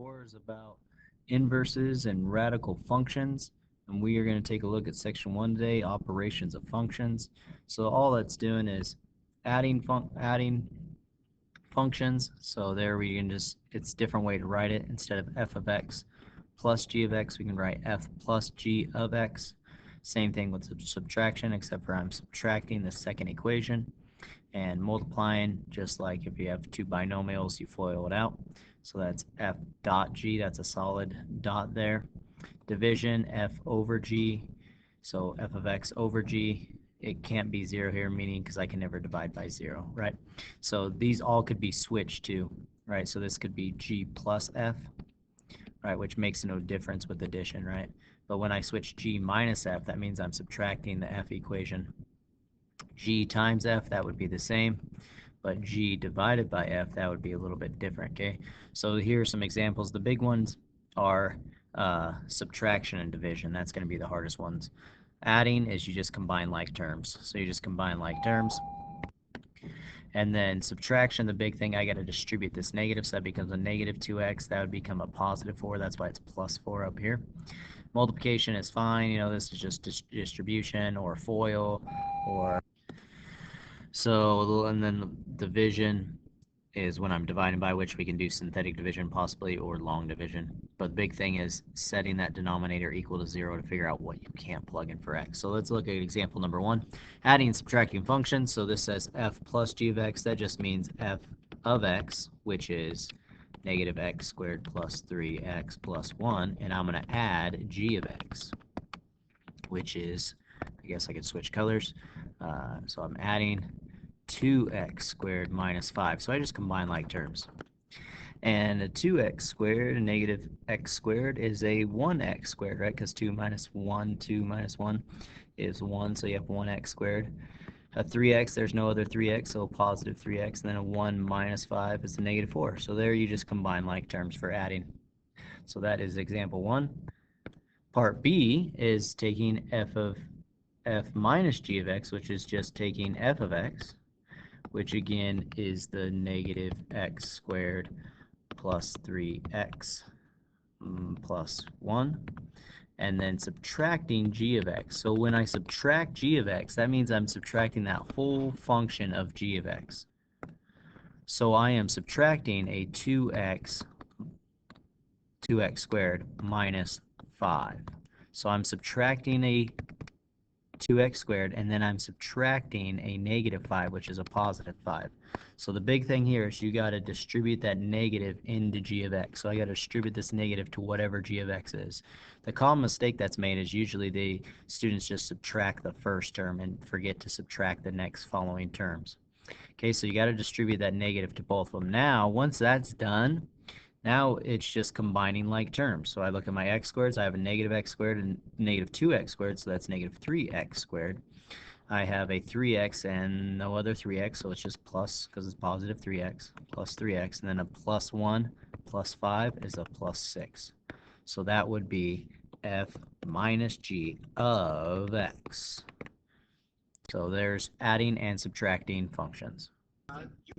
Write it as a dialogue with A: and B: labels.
A: 4 is about inverses and radical functions, and we are going to take a look at section 1 today, operations of functions. So all that's doing is adding functions. So there we can just, it's a different way to write it. Instead of f of x plus g of x, we can write f plus g of x. Same thing with subtraction, except for I'm subtracting the second equation, and multiplying, just like if you have two binomials, you FOIL it out. So that's f dot g, that's a solid dot there. Division, f over g, so f of x over g. It can't be 0 here, meaning because I can never divide by 0, right? So these all could be switched to, right? So this could be g plus f, right, which makes no difference with addition, right? But when I switch g minus f, that means I'm subtracting the f equation. G times f, that would be the same, but g divided by f, that would be a little bit different, okay? So here are some examples. The big ones are subtraction and division. That's going to be the hardest ones. Adding is you just combine like terms. So you just combine like terms. And then subtraction, the big thing, I got to distribute this negative, so that becomes a negative 2x. That would become a positive 4. That's why it's plus 4 up here. Multiplication is fine. You know, this is just distribution or FOIL or... So, and then the division is when I'm dividing by, which we can do synthetic division possibly or long division. But the big thing is setting that denominator equal to 0 to figure out what you can't plug in for x. So let's look at example number 1. Adding and subtracting functions. So this says f plus g of x. That just means f of x, which is negative x squared plus 3x plus 1. And I'm going to add g of x, which is, I guess I could switch colors. So I'm adding 2x squared minus 5. So I just combine like terms. And a 2x squared, a negative x squared, is a 1x squared, right? Because 2 minus 1 is 1, so you have 1x squared. A 3x, there's no other 3x, so positive 3x, and then a 1 minus 5 is a negative 4. So there you just combine like terms for adding. So that is example 1. Part B is taking f of f minus g of x, which is just taking f of x, which again is the negative x squared plus 3x plus 1, and then subtracting g of x. So when I subtract g of x, that means I'm subtracting that whole function of g of x. So I am subtracting a 2x squared minus 5. So I'm subtracting a 2x squared, and then I'm subtracting a negative 5, which is a positive 5. So the big thing here is you got to distribute that negative into g of x. So I got to distribute this negative to whatever g of x is. The common mistake that's made is usually the students just subtract the first term and forget to subtract the next following terms. Okay, so you got to distribute that negative to both of them. Now, once that's done, now it's just combining like terms. So I look at my x squareds. I have a negative x squared and negative 2x squared, so that's negative 3x squared. I have a 3x and no other 3x, so it's just plus, because it's positive 3x, plus 3x, and then a plus 1 plus 5 is a plus 6. So that would be f minus g of x. So there's adding and subtracting functions.